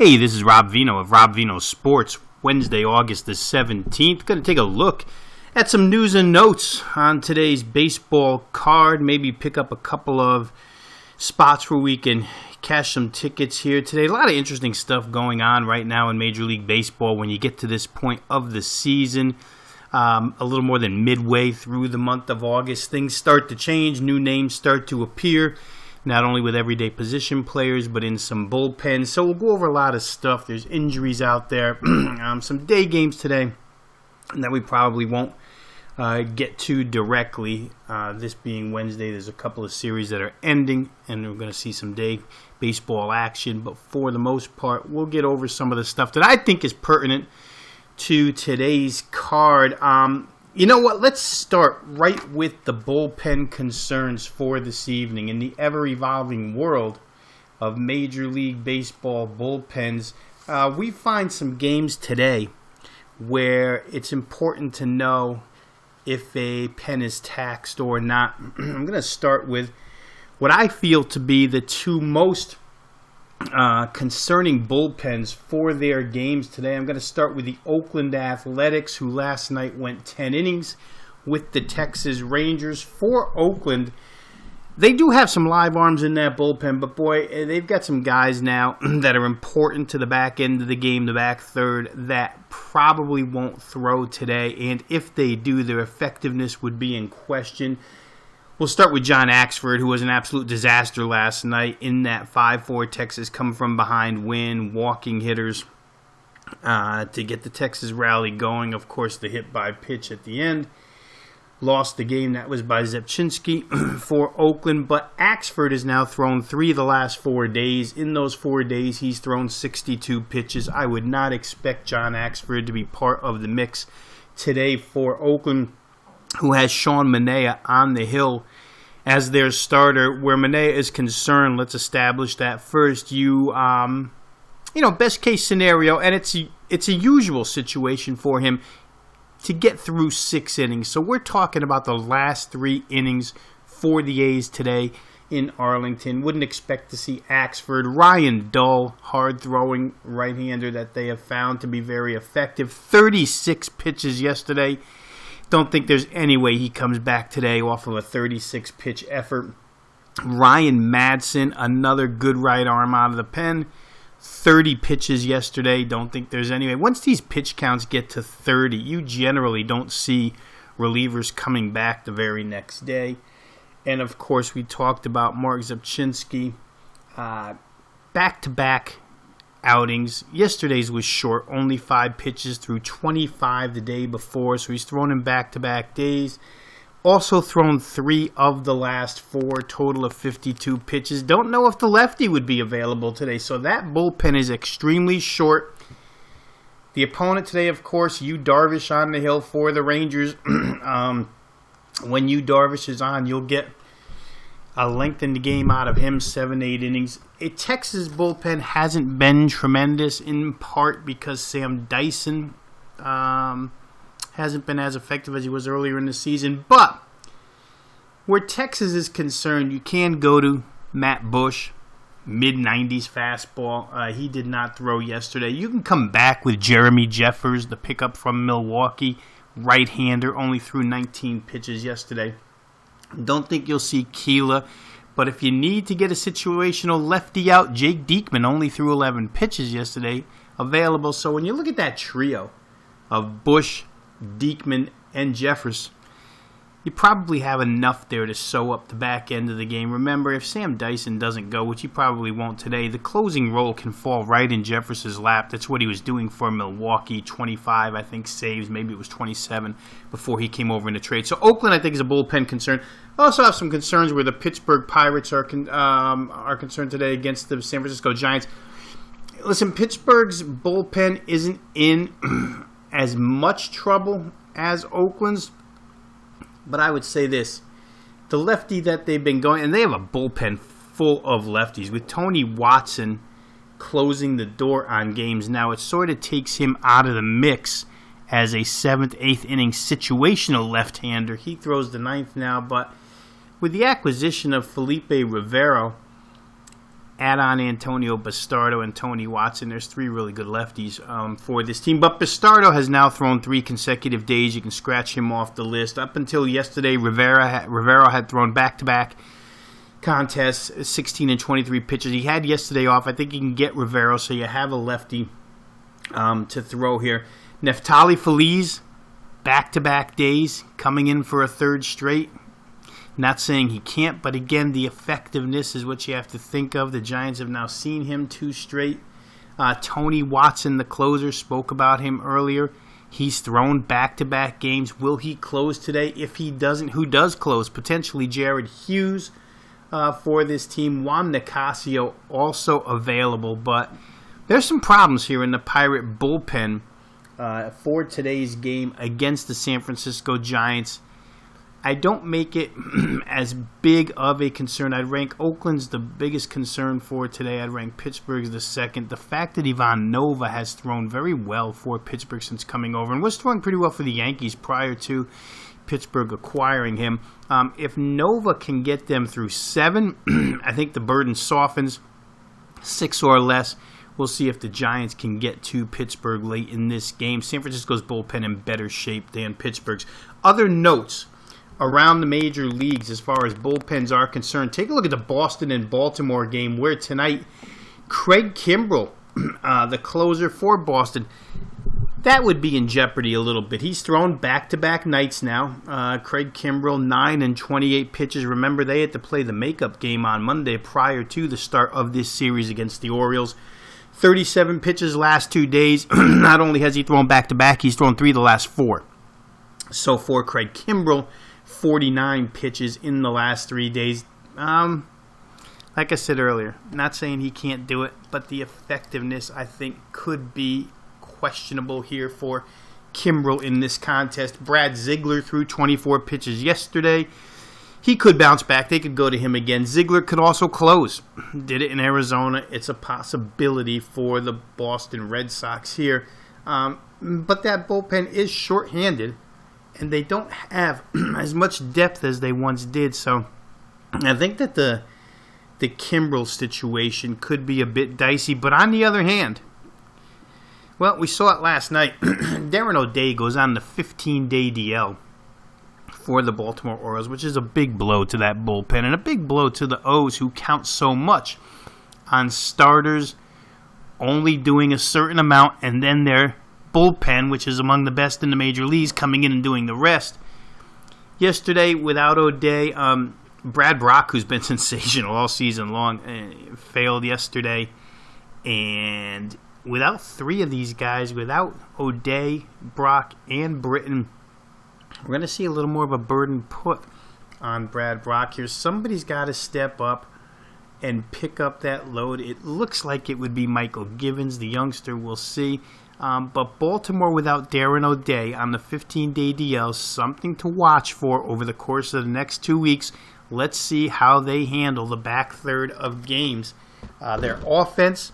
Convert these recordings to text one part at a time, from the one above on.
Hey, this is Rob Veno of Rob Veno Sports, Wednesday, August the 17th. Going to take a look at some news and notes on today's baseball card. Maybe pick up a couple of spots where we can cash some tickets here today. A lot of interesting stuff going on right now in Major League Baseball when you get to this point of the season. A little more than midway through the month of August, things start to change. New names start to appear, not only with everyday position players, but in some bullpens. So we'll go over a lot of stuff. There's injuries out there, some day games today that we probably won't get to directly. This being Wednesday, there's a couple of series that are ending, and we're going to see some day baseball action. But for the most part, we'll get over some of the stuff that I think is pertinent to today's card. You know what? Let's start right with the bullpen concerns for this evening. In the ever-evolving world of Major League Baseball bullpens, we find some games today where it's important to know if a pen is taxed or not. I'm going to start with what I feel to be the two most concerning bullpens for their games today. I'm going to start with the Oakland Athletics, who last night went 10 innings with the Texas Rangers. For Oakland, they do have some live arms in that bullpen, but boy, they've got some guys now that are important to the back end of the game, the back third, that probably won't throw today, and if they do, their effectiveness would be in question. We'll start with John Axford, who was an absolute disaster last night in that 5-4 Texas come-from-behind win, walking hitters to get the Texas rally going. Of course, the hit by pitch at the end lost the game. That was by Zepchinski for Oakland. But Axford has now thrown 3 of the last 4 days. In those 4 days, he's thrown 62 pitches. I would not expect John Axford to be part of the mix today for Oakland, who has Sean Manaea on the hill as their starter. Where Manaea is concerned, let's establish that first. Best case scenario, and it's a usual situation for him to get through 6 innings. So we're talking about the last 3 innings for the A's today in Arlington. Wouldn't expect to see Axford. Ryan Dull, hard-throwing right-hander that they have found to be very effective. 36 pitches yesterday. Don't think there's any way he comes back today off of a 36-pitch effort. Ryan Madsen, another good right arm out of the pen. 30 pitches yesterday. Don't think there's any way. Once these pitch counts get to 30, you generally don't see relievers coming back the very next day. And, of course, we talked about Mark Zepchinski. Back-to-back outings. Yesterday's was short, only 5 pitches through 25 the day before, so he's thrown in back-to-back days. Also thrown 3 of the last 4, total of 52 pitches. Don't know if the lefty would be available today, so that bullpen is extremely short. The opponent today, of course, Yu Darvish on the hill for the Rangers. When Yu Darvish is on, you'll get a lengthened game out of him, 7-8 innings. Texas bullpen hasn't been tremendous, in part because Sam Dyson hasn't been as effective as he was earlier in the season. But where Texas is concerned, you can go to Matt Bush, mid-90s fastball. He did not throw yesterday. You can come back with Jeremy Jeffers, the pickup from Milwaukee, right-hander, only threw 19 pitches yesterday. Don't think you'll see Keela, but if you need to get a situational lefty out, Jake Diekman only threw 11 pitches yesterday available. So when you look at that trio of Bush, Diekman, and Jeffers, you probably have enough there to sew up the back end of the game. Remember, if Sam Dyson doesn't go, which he probably won't today, the closing role can fall right in Jeffers' lap. That's what he was doing for Milwaukee. 25, I think, saves. Maybe it was 27 before he came over in the trade. So Oakland, I think, is a bullpen concern. I also have some concerns where the Pittsburgh Pirates are concerned today against the San Francisco Giants. Listen, Pittsburgh's bullpen isn't in as much trouble as Oakland's. But I would say this, the lefty that they've been going, and they have a bullpen full of lefties. With Tony Watson closing the door on games now, it sort of takes him out of the mix as a 7th, 8th inning situational left-hander. He throws the 9th now, but with the acquisition of Felipe Rivero, add on Antonio Bastardo and Tony Watson. There's 3 really good lefties for this team. But Bastardo has now thrown 3 consecutive days. You can scratch him off the list. Up until yesterday, Rivera had thrown back-to-back contests, 16 and 23 pitches. He had yesterday off. I think you can get Rivera, so you have a lefty to throw here. Neftali Feliz, back-to-back days, coming in for a 3rd straight. Not saying he can't, but again, the effectiveness is what you have to think of. The Giants have now seen him 2 straight. Tony Watson, the closer, spoke about him earlier. He's thrown back-to-back games. Will he close today? If he doesn't, who does close? Potentially Jared Hughes for this team. Juan Nicasio also available, but there's some problems here in the Pirate bullpen for today's game against the San Francisco Giants. I don't make it as big of a concern. I'd rank Oakland's the biggest concern for today. I'd rank Pittsburgh's the second. The fact that Ivan Nova has thrown very well for Pittsburgh since coming over and was throwing pretty well for the Yankees prior to Pittsburgh acquiring him. If Nova can get them through 7, I think the burden softens. 6 or less. We'll see if the Giants can get to Pittsburgh late in this game. San Francisco's bullpen in better shape than Pittsburgh's. Other notes around the major leagues as far as bullpens are concerned. Take a look at the Boston and Baltimore game where tonight Craig Kimbrell, the closer for Boston, that would be in jeopardy a little bit. He's thrown back-to-back nights now. Craig Kimbrell, 9 and 28 pitches. Remember, they had to play the makeup game on Monday prior to the start of this series against the Orioles. 37 pitches last 2 days. Not only has he thrown back-to-back, he's thrown 3 the last 4. So for Craig Kimbrell, 49 pitches in the last 3 days. Like I said earlier, not saying he can't do it, but the effectiveness, I think, could be questionable here for Kimbrell in this contest. Brad Ziegler threw 24 pitches yesterday. He could bounce back. They could go to him again. Ziegler could also close. Did it in Arizona. It's a possibility for the Boston Red Sox here. But that bullpen is shorthanded, and they don't have as much depth as they once did. So I think that the Kimbrell situation could be a bit dicey. But on the other hand, well, we saw it last night. Darren O'Day goes on the 15-day DL for the Baltimore Orioles, which is a big blow to that bullpen and a big blow to the O's, who count so much on starters only doing a certain amount and then their bullpen, which is among the best in the major leagues, coming in and doing the rest. Yesterday, without O'Day, Brad Brock, who's been sensational all season long, failed yesterday. And without 3 of these guys, without O'Day, Brock, and Britton, we're going to see a little more of a burden put on Brad Brock here. Somebody's got to step up and pick up that load. It looks like it would be Michael Givens, the youngster. We'll see. But Baltimore without Darren O'Day on the 15-day DL, something to watch for over the course of the next 2 weeks. Let's see how they handle the back third of games. Their offense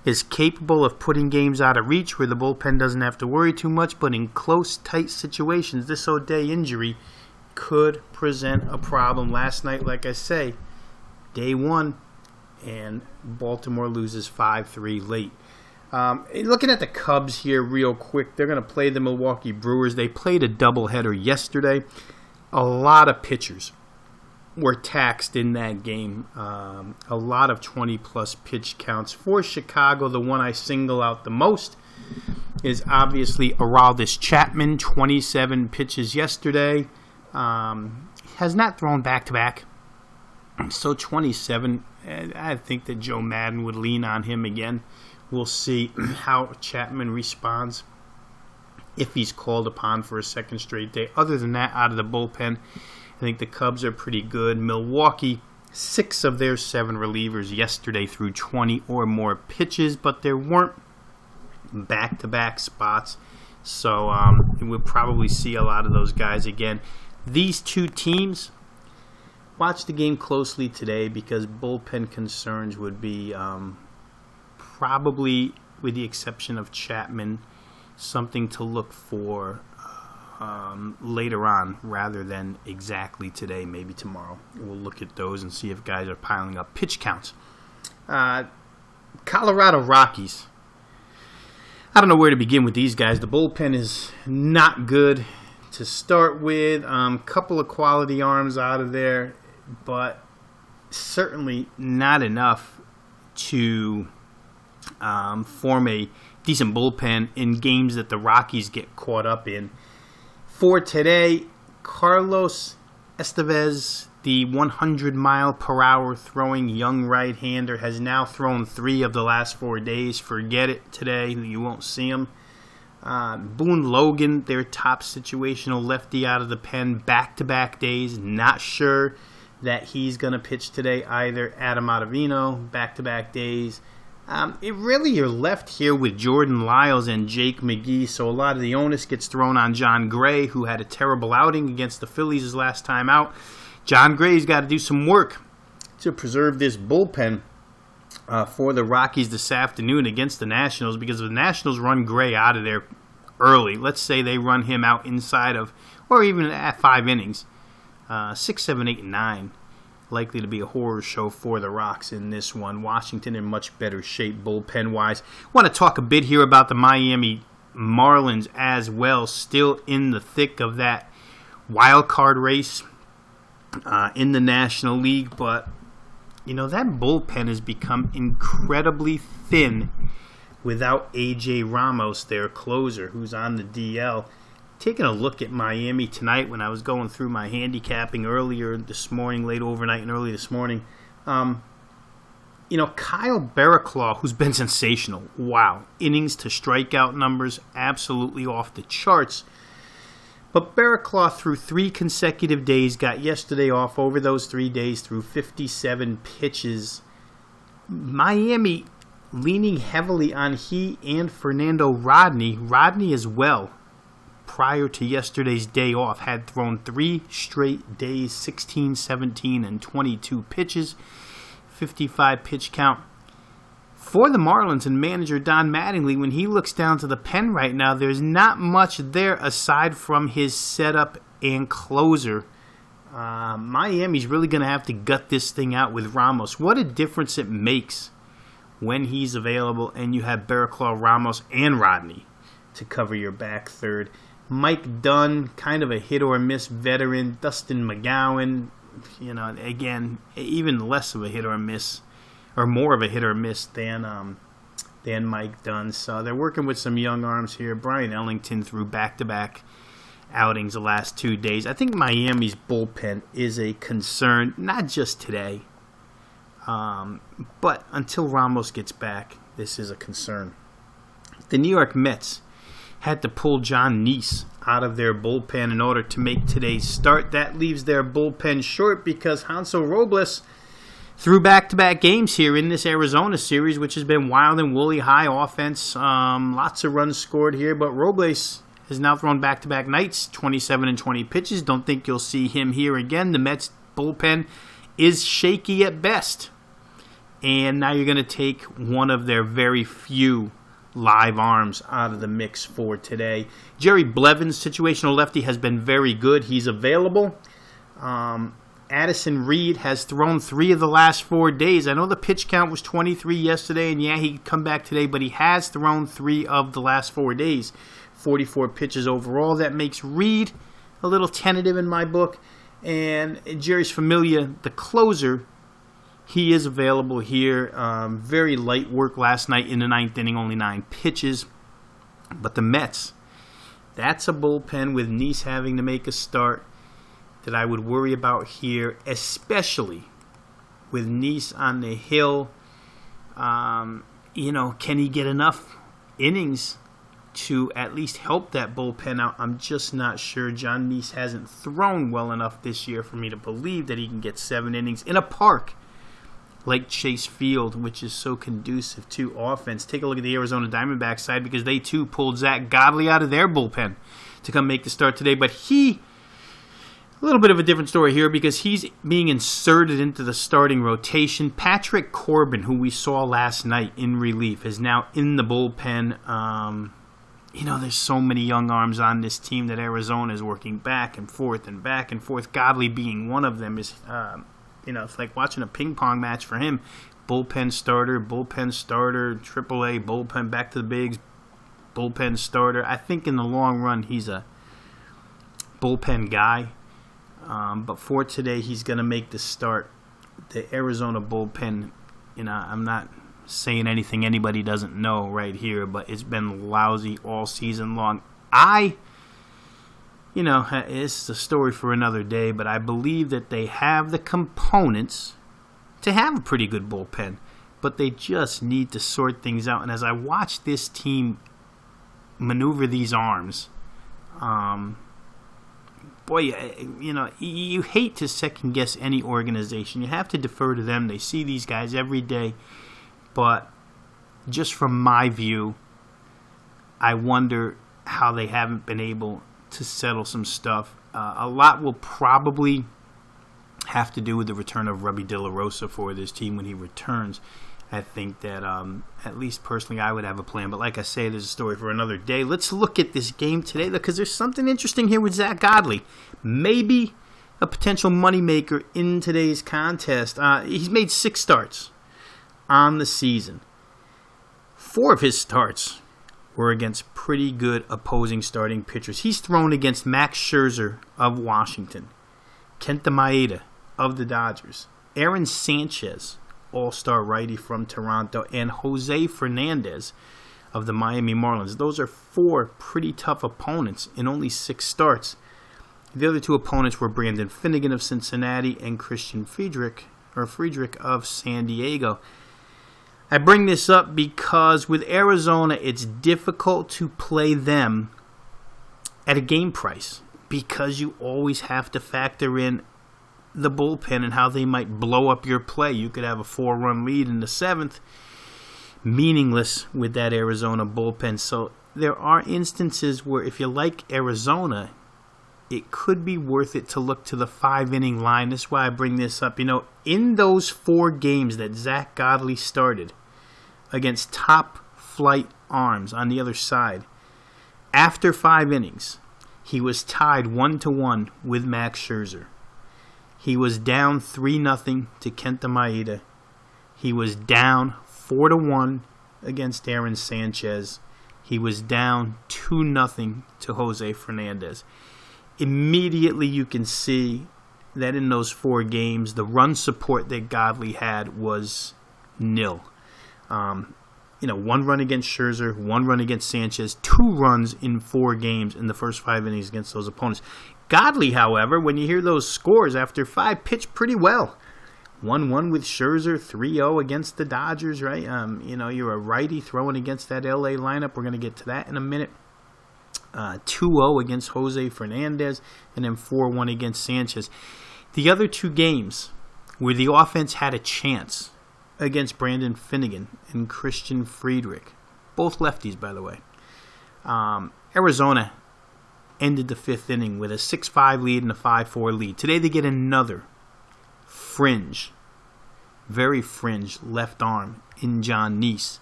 is capable of putting games out of reach where the bullpen doesn't have to worry too much, but in close, tight situations, this O'Day injury could present a problem. Last night, like I say, day 1, and Baltimore loses 5-3 late. Looking at the Cubs here real quick, they're going to play the Milwaukee Brewers. They played a doubleheader yesterday. A lot of pitchers were taxed in that game. A lot of 20-plus pitch counts. For Chicago, the one I single out the most is obviously Aroldis Chapman, 27 pitches yesterday. Has not thrown back-to-back. So 27, I think that Joe Madden would lean on him again. We'll see how Chapman responds if he's called upon for a second straight day. Other than that, out of the bullpen, I think the Cubs are pretty good. Milwaukee, 6 of their 7 relievers yesterday threw 20 or more pitches, but there weren't back-to-back spots. So we'll probably see a lot of those guys again. These 2 teams, watch the game closely today because bullpen concerns would be probably, with the exception of Chapman, something to look for later on rather than exactly today, maybe tomorrow. We'll look at those and see if guys are piling up pitch counts. Colorado Rockies. I don't know where to begin with these guys. The bullpen is not good to start with. Couple of quality arms out of there, but certainly not enough to form a decent bullpen in games that the Rockies get caught up in. For today, Carlos Estevez, the 100-mile-per-hour throwing young right-hander, has now thrown 3 of the last 4 days. Forget it today. You won't see him. Boone Logan, their top situational lefty out of the pen, back-to-back days. Not sure that he's going to pitch today either. Adam Ottavino, back-to-back days. You're left here with Jordan Lyles and Jake McGee, so a lot of the onus gets thrown on John Gray, who had a terrible outing against the Phillies his last time out. John Gray's got to do some work to preserve this bullpen for the Rockies this afternoon against the Nationals, because if the Nationals run Gray out of there early, let's say they run him out inside of, or even at 5 innings, 6, 7, 8, and 9, likely to be a horror show for the Rocks in this one. Washington in much better shape bullpen-wise. Want to talk a bit here about the Miami Marlins as well, still in the thick of that wild card race in the National League, but that bullpen has become incredibly thin without A.J. Ramos, their closer, who's on the DL. Taking a look at Miami tonight when I was going through my handicapping earlier this morning, late overnight and early this morning, Kyle Barraclough, who's been sensational. Wow. Innings to strikeout numbers, absolutely off the charts. But Barraclough, through 3 consecutive days, got yesterday off. Over those 3 days, through 57 pitches. Miami leaning heavily on he and Fernando Rodney. Rodney as well, prior to yesterday's day off, had thrown 3 straight days, 16, 17, and 22 pitches, 55 pitch count. For the Marlins and manager Don Mattingly, when he looks down to the pen right now, there's not much there aside from his setup and closer. Miami's really going to have to gut this thing out with Ramos. What a difference it makes when he's available and you have Barraclough, Ramos, and Rodney to cover your back third. Mike Dunn, kind of a hit-or-miss veteran. Dustin McGowan, again, even less of a hit-or-miss, or more of a hit-or-miss than Mike Dunn. So they're working with some young arms here. Brian Ellington threw back-to-back outings the last 2 days. I think Miami's bullpen is a concern, not just today, but until Ramos gets back, this is a concern. The New York Mets had to pull John Neese out of their bullpen in order to make today's start. That leaves their bullpen short because Hansel Robles threw back-to-back games here in this Arizona series, which has been wild and woolly, high offense, lots of runs scored here, but Robles has now thrown back-to-back nights, 27 and 20 pitches. Don't think you'll see him here again. The Mets bullpen is shaky at best. And now you're going to take one of their very few live arms out of the mix for today. Jerry Blevins, situational lefty, has been very good. He's available. Addison Reed has thrown 3 of the last 4 days. I know the pitch count was 23 yesterday, and yeah, he could come back today, but he has thrown 3 of the last 4 days. 44 pitches overall. That makes Reed a little tentative in my book. And Jerry's Familia, the closer, he is available here. Very light work last night in the 9th inning, only 9 pitches. But the Mets, that's a bullpen with Neese having to make a start that I would worry about here, especially with Neese on the hill. Can he get enough innings to at least help that bullpen out? I'm just not sure. John Neese hasn't thrown well enough this year for me to believe that he can get 7 innings in a park like Chase Field, which is so conducive to offense. Take a look at the Arizona Diamondbacks side, because they too pulled Zach Godley out of their bullpen to come make the start today. But a little bit of a different story here, because he's being inserted into the starting rotation. Patrick Corbin, who we saw last night in relief, is now in the bullpen. There's so many young arms on this team that Arizona is working back and forth and back and forth. Godley being one of them is, it's like watching a ping pong match for him. bullpen starter, AAA, bullpen, back to the bigs, bullpen starter. I think in the long run, he's a bullpen guy. But for today, he's going to make the start. The Arizona bullpen, I'm not saying anything anybody doesn't know right here, but it's been lousy all season long. It's a story for another day, but I believe that they have the components to have a pretty good bullpen, but they just need to sort things out. And as I watch this team maneuver these arms, you hate to second guess any organization. You have to defer to them. They see these guys every day. But just from my view, I wonder how they haven't been able to settle some stuff. A lot will probably have to do with the return of Robbie De La Rosa for this team when he returns. I think that, at least personally, I would have a plan. But like I say, there's a story for another day. Let's look at this game today, because there's something interesting here with Zach Godley. Maybe a potential moneymaker in today's contest. He's made 6 starts on the season. 4 of his starts were against pretty good opposing starting pitchers. He's thrown against Max Scherzer of Washington, Kenta Maeda of the Dodgers, Aaron Sanchez, all-star righty from Toronto, and Jose Fernandez of the Miami Marlins. Those are 4 pretty tough opponents in only 6 starts. The other 2 opponents were Brandon Finnegan of Cincinnati and Christian Friedrich of San Diego. I bring this up because with Arizona, it's difficult to play them at a game price because you always have to factor in the bullpen and how they might blow up your play. You could have a 4-run lead in the 7th, meaningless with that Arizona bullpen. So there are instances where if you like Arizona, it could be worth it to look to the 5-inning line. That's why I bring this up. In those 4 games that Zach Godley started against top-flight arms on the other side, after 5 innings, he was tied 1-1 with Max Scherzer. He was down 3-0 to Kenta Maeda. He was down 4-1 against Aaron Sanchez. He was down 2-0 to Jose Fernandez. Immediately you can see that in those 4 games, the run support that Godley had was nil. 1 run against Scherzer, 1 run against Sanchez, 2 runs in 4 games in the first 5 innings against those opponents. Godley, however, when you hear those scores after 5, pitched pretty well. 1-1 with Scherzer, 3-0 against the Dodgers, right? You're a righty throwing against that LA lineup. We're going to get to that in a minute. 2-0 against Jose Fernandez, and then 4-1 against Sanchez. The other 2 games where the offense had a chance against Brandon Finnegan and Christian Friedrich, both lefties, by the way. Arizona ended the 5th inning with a 6-5 lead and a 5-4 lead. Today they get another very fringe left arm in John Neese.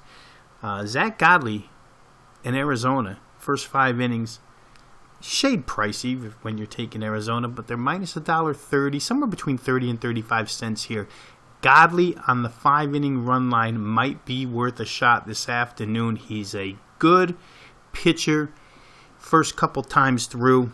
Zach Godley in Arizona, first 5 innings, shade pricey when you're taking Arizona, but they're minus $1.30, somewhere between 30 and 35 cents here. Godley on the 5-inning run line might be worth a shot this afternoon. He's a good pitcher first couple times through.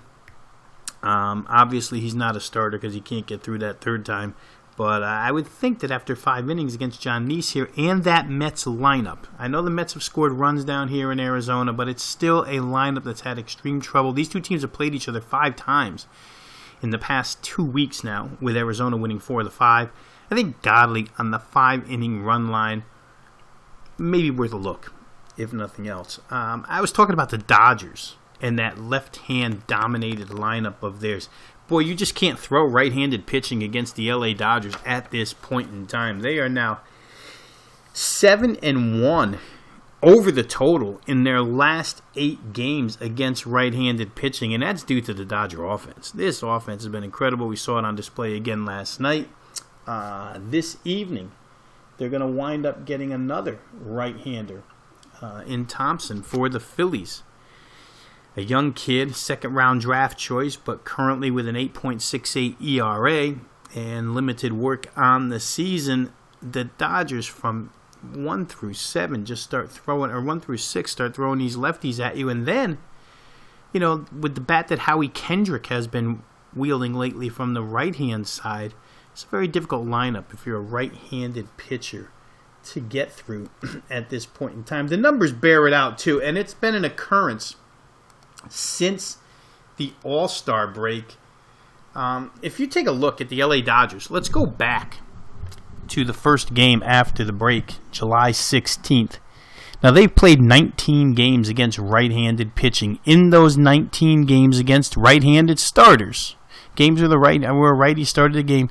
Obviously, he's not a starter because he can't get through that 3rd time. But I would think that after 5 innings against John Neese here and that Mets lineup, I know the Mets have scored runs down here in Arizona, but it's still a lineup that's had extreme trouble. These 2 teams have played each other 5 times in the past 2 weeks now, with Arizona winning 4 of the 5. I think Godley on the 5-inning run line may be worth a look, if nothing else. I was talking about the Dodgers and that left-hand dominated lineup of theirs. Boy, you just can't throw right-handed pitching against the LA Dodgers at this point in time. They are now 7-1 over the total in their last 8 games against right-handed pitching, and that's due to the Dodger offense. This offense has been incredible. We saw it on display again last night. This evening, they're going to wind up getting another right-hander in Thompson for the Phillies. A young kid, 2nd-round draft choice, but currently with an 8.68 ERA and limited work on the season. the Dodgers from 1 through 7 just start throwing, or 1 through 6 start throwing these lefties at you. And then, with the bat that Howie Kendrick has been wielding lately from the right-hand side, it's a very difficult lineup if you're a right-handed pitcher to get through at this point in time. The numbers bear it out, too, and it's been an occurrence since the All-Star break. If you take a look at the LA Dodgers, let's go back to the first game after the break, July 16th. Now, they've played 19 games against right-handed pitching. In those 19 games against right-handed starters, games where a righty started the game,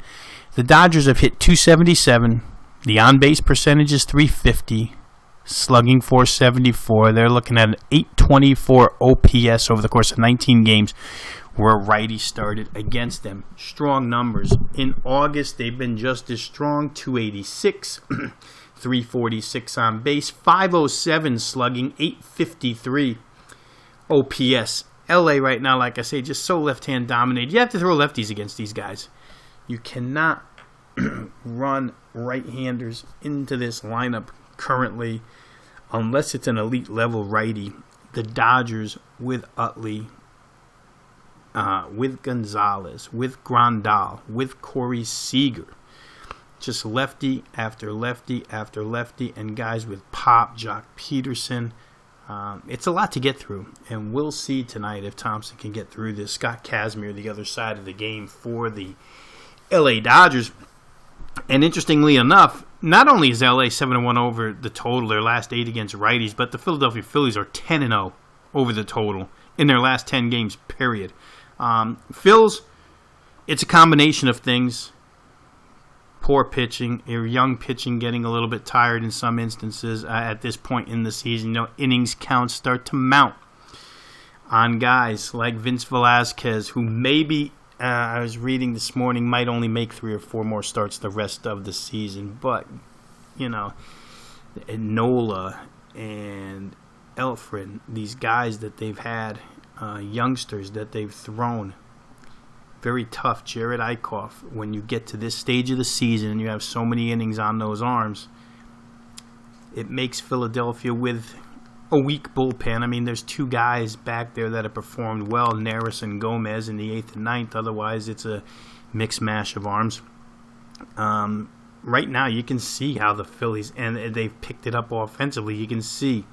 the Dodgers have hit .277. The on-base percentage is .350. Slugging .474. They're looking at an .824 OPS over the course of 19 games where a righty started against them. Strong numbers. In August, they've been just as strong. .286. .346 on base, .507 slugging, .853 OPS. LA right now, like I say, just so left-hand dominated. You have to throw lefties against these guys. You cannot run right-handers into this lineup currently unless it's an elite-level righty. The Dodgers with Utley, with Gonzalez, with Grandal, with Corey Seager. Just lefty after lefty after lefty, and guys with pop, Jock Peterson. It's a lot to get through, and we'll see tonight if Thompson can get through this. Scott Kazmir, the other side of the game for the LA Dodgers. And interestingly enough, not only is LA 7-1 over the total, their last 8 against righties, but the Philadelphia Phillies are 10-0 over the total in their last 10 games, period. Phils, it's a combination of things. Poor pitching, or young pitching getting a little bit tired in some instances at this point in the season. Innings counts start to mount on guys like Vince Velasquez, who maybe, I was reading this morning, might only make 3 or 4 more starts the rest of the season. But, Nola and Elfrid, these guys that they've had, youngsters that they've thrown, very tough. Jared Eichhoff, when you get to this stage of the season and you have so many innings on those arms, it makes Philadelphia with a weak bullpen. I mean, there's 2 guys back there that have performed well, Neris and Gomez in the 8th and 9th. Otherwise, it's a mixed mash of arms. Right now, you can see how the Phillies, and they've picked it up offensively, you can see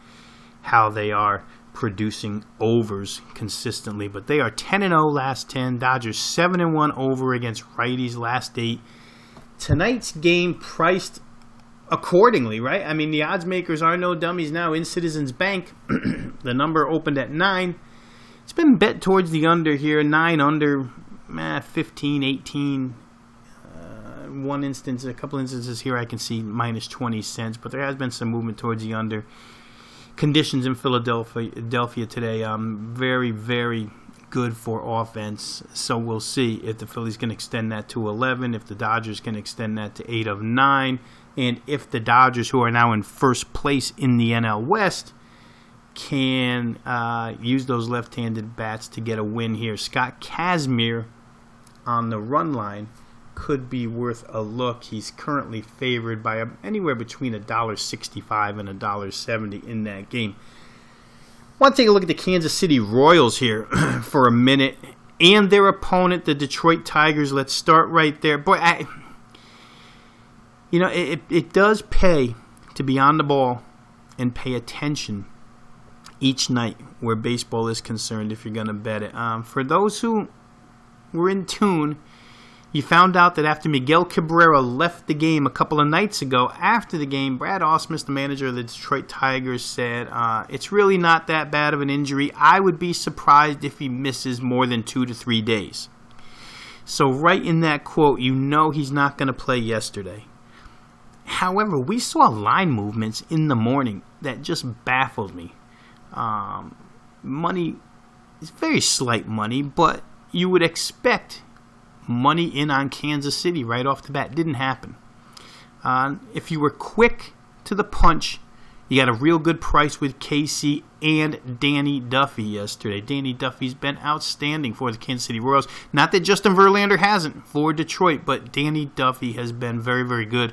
how they are producing overs consistently, but they are 10-0 last 10. Dodgers 7-1 over against righties last 8. Tonight's game priced accordingly, right? I mean, the odds makers are no dummies now. In Citizens Bank, the number opened at 9. It's been bet towards the under here, 9 under, 15, 18. One instance, a couple instances here I can see minus 20 cents, but there has been some movement towards the under. Conditions in Philadelphia today, very, very good for offense. So we'll see if the Phillies can extend that to 11, if the Dodgers can extend that to 8 of 9, and if the Dodgers, who are now in first place in the NL West, can use those left-handed bats to get a win here. Scott Kazmir on the run line could be worth a look. He's currently favored by anywhere between $1.65 and $1.70 in that game. I want to take a look at the Kansas City Royals here for a minute, and their opponent, the Detroit Tigers. Let's start right there. Boy, it does pay to be on the ball and pay attention each night where baseball is concerned if you're going to bet it. For those who were in tune, you found out that after Miguel Cabrera left the game a couple of nights ago, after the game, Brad Ausmus, the manager of the Detroit Tigers, said, it's really not that bad of an injury. I would be surprised if he misses more than 2 to 3 days. So right in that quote, you know he's not going to play yesterday. However, we saw line movements in the morning that just baffled me. Money is very slight money, but you would expect money in on Kansas City right off the bat. Didn't happen. If you were quick to the punch, you got a real good price with Casey and Danny Duffy yesterday. Danny Duffy's been outstanding for the Kansas City Royals. Not that Justin Verlander hasn't for Detroit, but Danny Duffy has been very, very good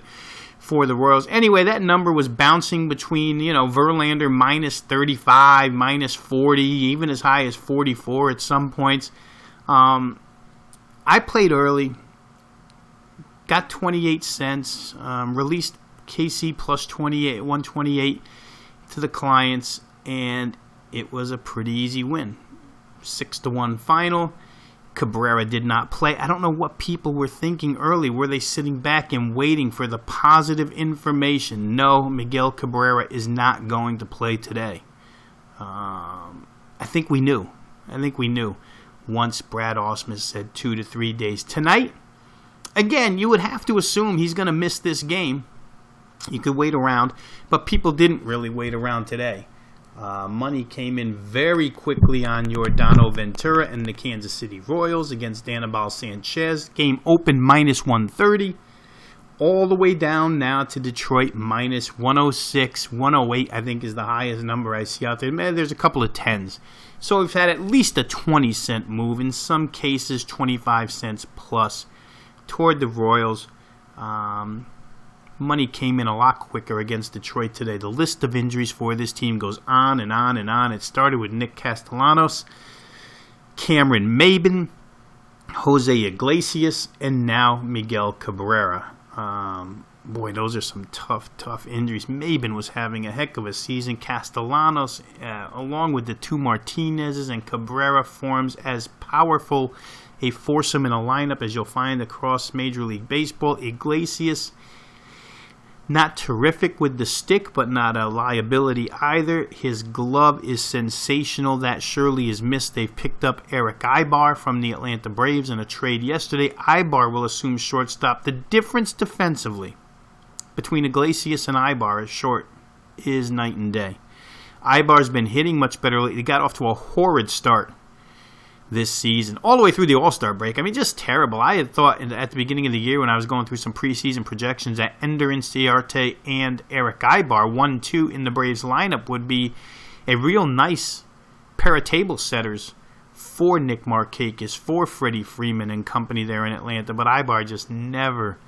for the Royals. Anyway, that number was bouncing between, Verlander minus 35, minus 40, even as high as 44 at some points. I played early, got 28 cents, released KC plus 128 to the clients, and it was a pretty easy win. 6-1 final. Cabrera did not play. I don't know what people were thinking early. Were they sitting back and waiting for the positive information? No, Miguel Cabrera is not going to play today. I think we knew. Once Brad Ausmus said 2 to 3 days. Tonight, again, you would have to assume he's going to miss this game. You could wait around, but people didn't really wait around today. Money came in very quickly on Yordano Ventura and the Kansas City Royals against Anibal Sanchez. Game opened minus 130, all the way down now to Detroit minus 106, 108 I think is the highest number I see out there. Man, there's a couple of tens. So we've had at least a 20-cent move, in some cases 25 cents plus, toward the Royals. Money came in a lot quicker against Detroit today. The list of injuries for this team goes on and on and on. It started with Nick Castellanos, Cameron Maybin, Jose Iglesias, and now Miguel Cabrera. Boy, those are some tough injuries. Maybin was having a heck of a season. Castellanos, along with the two Martinezes and Cabrera, forms as powerful a foursome in a lineup as you'll find across Major League Baseball. Iglesias, not terrific with the stick, but not a liability either. His glove is sensational. That surely is missed. They've picked up Eric Ibar from the Atlanta Braves in a trade yesterday. Ibar will assume shortstop. The difference defensively between Iglesias and Ibar is night and day. Ibar's been hitting much better lately. He got off to a horrid start this season, all the way through the All-Star break. I mean, just terrible. I had thought at the beginning of the year when I was going through some preseason projections that Ender Inciarte and Eric Ibar, 1-2 in the Braves lineup, would be a real nice pair of table setters for Nick Markakis, for Freddie Freeman and company there in Atlanta. But Ibar just never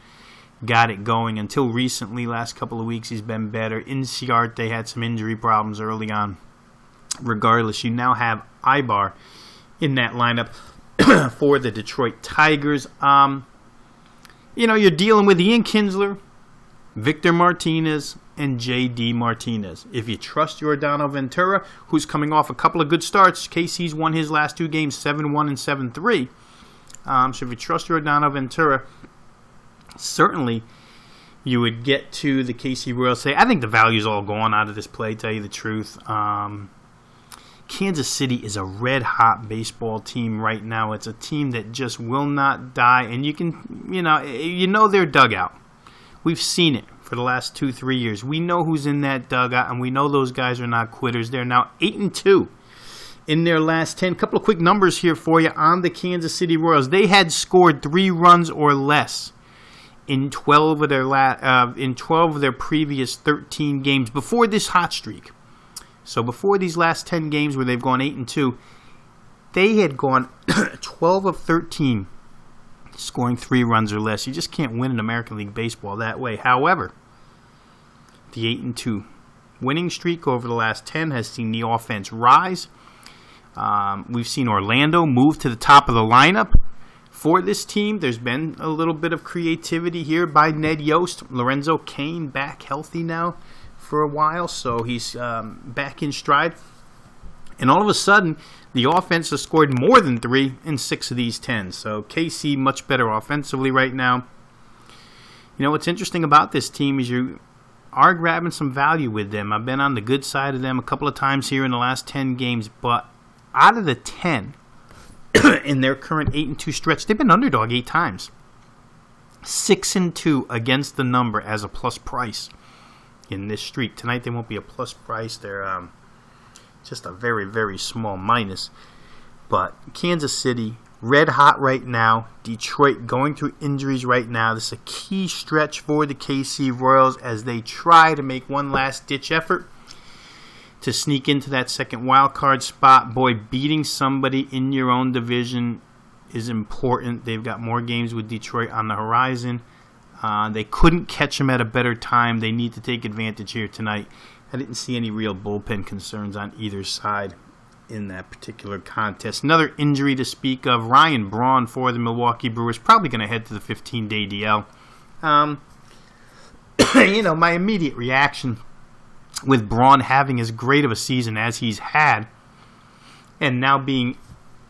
got it going until recently. Last couple of weeks he's been better. Inciarte had some injury problems early on. Regardless, you now have Ibar in that lineup for the Detroit Tigers. You're dealing with Ian Kinsler, Victor Martinez, and J.D. Martinez. If you trust Yordano Ventura, who's coming off a couple of good starts, KC's won his last two games 7-1 and 7-3. So if you trust Yordano Ventura, certainly you would get to the KC Royals. Say, I think the value's all gone out of this play, tell you the truth. Kansas City is a red-hot baseball team right now. It's a team that just will not die, and you know their dugout. We've seen it for the last 2-3 years. We know who's in that dugout, and we know those guys are not quitters. They're now 8-2 in their last 10. Couple of quick numbers here for you on the Kansas City Royals. They had scored 3 runs or less in 12 of their previous 13 games before this hot streak. So before these last 10 games where they've gone 8-2, they had gone 12 of 13 scoring 3 runs or less. You just can't win in American League Baseball that way. However, the 8-2 winning streak over the last 10 has seen the offense rise. We've seen Orlando move to the top of the lineup for this team. There's been a little bit of creativity here by Ned Yost. Lorenzo Cain back healthy now for a while, so he's back in stride. And all of a sudden, the offense has scored more than 3 in 6 of these 10. So KC much better offensively right now. What's interesting about this team is you are grabbing some value with them. I've been on the good side of them a couple of times here in the last 10 games, but out of the 10 in their current 8-2 stretch, they've been underdog 8 times. 6-2 against the number as a plus price in this streak. Tonight they won't be a plus price. They're just a very, very small minus. But Kansas City, red hot right now. Detroit going through injuries right now. This is a key stretch for the KC Royals as they try to make one last ditch effort to sneak into that second wild card spot. Boy, beating somebody in your own division is important. They've got more games with Detroit on the horizon. They couldn't catch him at a better time. They need to take advantage here tonight. I didn't see any real bullpen concerns on either side in that particular contest. Another injury to speak of, Ryan Braun for the Milwaukee Brewers, probably going to head to the 15-day DL. My immediate reaction with Braun having as great of a season as he's had and now being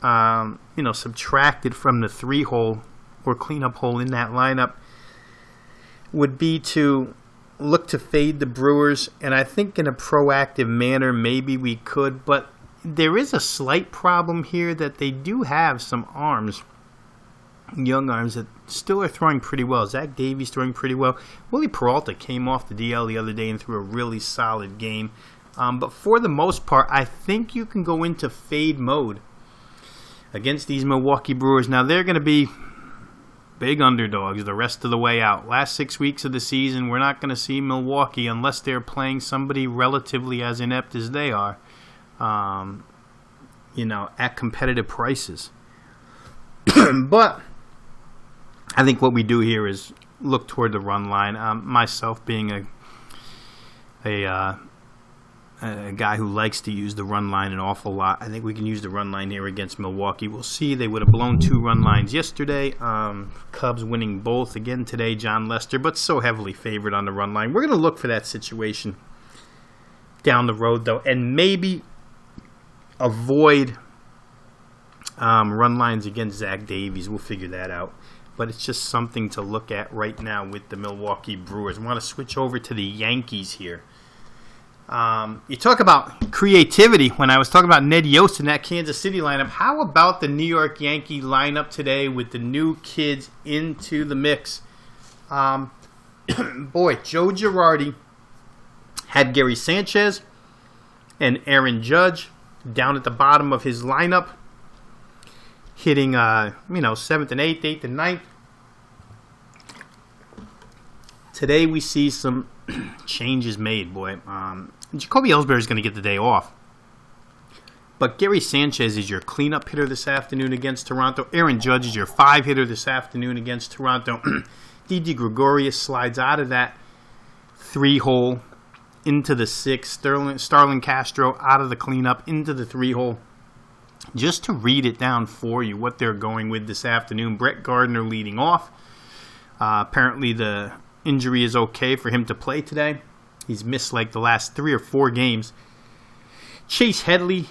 subtracted from the 3-hole or cleanup hole in that lineup would be to look to fade the Brewers, and I think in a proactive manner maybe we could, but there is a slight problem here that they do have some arms, young arms, that still are throwing pretty well. Zach Davies throwing pretty well. Willie Peralta came off the DL the other day and threw a really solid game. But for the most part, I think you can go into fade mode against these Milwaukee Brewers. Now, they're going to be big underdogs the rest of the way out. Last 6 weeks of the season, we're not going to see Milwaukee unless they're playing somebody relatively as inept as they are, at competitive prices. But I think what we do here is look toward the run line. Myself being a guy who likes to use the run line an awful lot, I think we can use the run line here against Milwaukee. We'll see. They would have blown 2 run lines yesterday. Cubs winning both again today, John Lester, but so heavily favored on the run line. We're going to look for that situation down the road, though, and maybe avoid run lines against Zach Davies. We'll figure that out. But it's just something to look at right now with the Milwaukee Brewers. I want to switch over to the Yankees here. You talk about creativity when I was talking about Ned Yost in that Kansas City lineup. How about the New York Yankee lineup today with the new kids into the mix? Joe Girardi had Gary Sanchez and Aaron Judge down at the bottom of his lineup, hitting 7th and 8th, 8th and 9th. Today we see some changes made, boy. Jacoby Ellsbury is going to get the day off. But Gary Sanchez is your cleanup hitter this afternoon against Toronto. Aaron Judge is your 5-hitter this afternoon against Toronto. Didi Gregorius slides out of that 3-hole into the 6. Starlin Castro out of the cleanup into the 3-hole. Just to read it down for you, what they're going with this afternoon. Brett Gardner leading off. Apparently the injury is okay for him to play today. He's missed like the last 3 or 4 games. Chase Headley,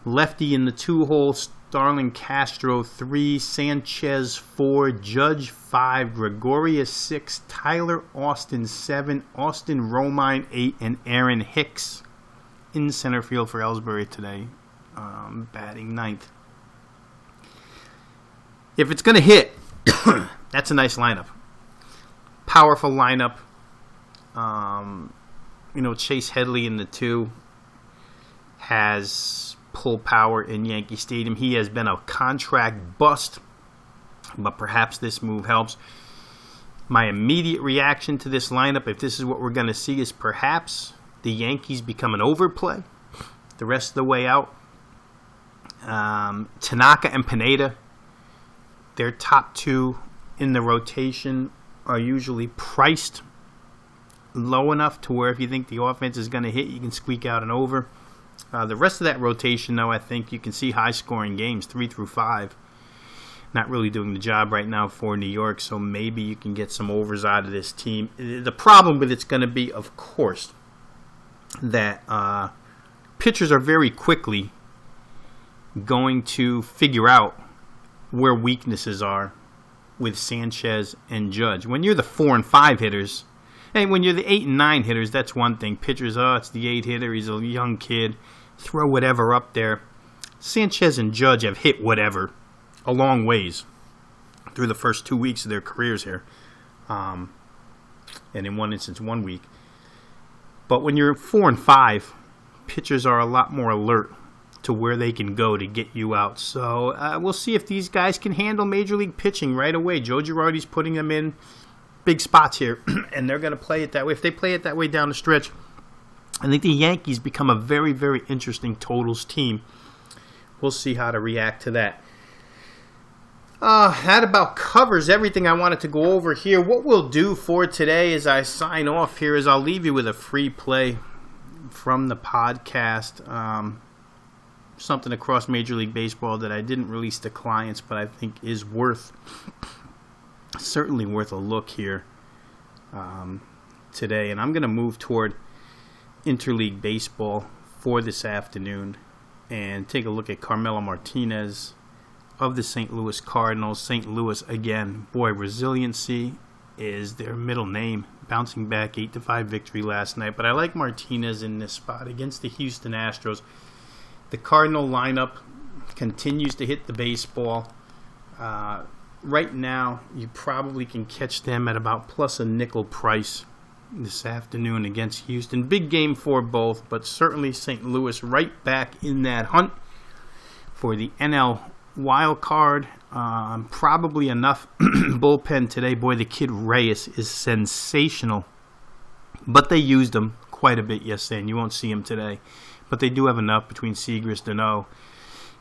lefty in the 2-hole. Starlin Castro 3, Sanchez 4, Judge 5, Gregorius 6, Tyler Austin 7, Austin Romine 8, and Aaron Hicks in center field for Ellsbury today, batting 9th. If it's going to hit, that's a nice lineup. Powerful lineup. Chase Headley in the 2 has pull power in Yankee Stadium. He has been a contract bust, but perhaps this move helps. My immediate reaction to this lineup, if this is what we're going to see, is perhaps the Yankees become an overplay the rest of the way out. Tanaka and Pineda, their top 2 in the rotation, are usually priced low enough to where if you think the offense is going to hit, you can squeak out an over. The rest of that rotation, though, I think you can see high-scoring games, 3 through 5. Not really doing the job right now for New York, so maybe you can get some overs out of this team. The problem with it's going to be, of course, that pitchers are very quickly going to figure out where weaknesses are with Sanchez and Judge. When you're the 4 and 5 hitters, and when you're the 8 and 9 hitters, that's one thing. Pitchers, it's the 8 hitter, he's a young kid, throw whatever up there. Sanchez and Judge have hit whatever a long ways through the first 2 weeks of their careers here, and in one instance 1 week. But when you're 4 and 5, pitchers are a lot more alert to where they can go to get you out. So we'll see if these guys can handle Major League pitching right away. Joe Girardi's putting them in big spots here, and they're going to play it that way. If they play it that way down the stretch, I think the Yankees become a very, very interesting totals team. We'll see how to react to that. That about covers everything I wanted to go over here. What we'll do for today as I sign off here is I'll leave you with a free play from the podcast. Something across Major League Baseball that I didn't release to clients, but I think is certainly worth a look here today. And I'm going to move toward Interleague Baseball for this afternoon and take a look at Carmelo Martinez of the St. Louis Cardinals. St. Louis, again, boy, resiliency is their middle name. Bouncing back 8-5 victory last night. But I like Martinez in this spot against the Houston Astros. The Cardinal lineup continues to hit the baseball. Right now, you probably can catch them at about plus a nickel price this afternoon against Houston. Big game for both, but certainly St. Louis right back in that hunt for the NL wild card. Probably enough bullpen today. Boy, the kid Reyes is sensational. But they used him quite a bit yesterday, and you won't see him today. But they do have enough between Segras, Veno,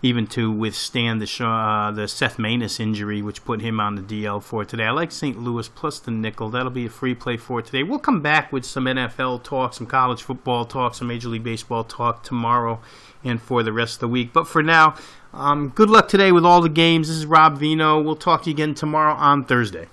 even to withstand the Seth Maness injury, which put him on the DL for today. I like St. Louis plus the nickel. That'll be a free play for today. We'll come back with some NFL talk, some college football talk, some Major League Baseball talk tomorrow and for the rest of the week. But for now, good luck today with all the games. This is Rob Veno. We'll talk to you again tomorrow on Thursday.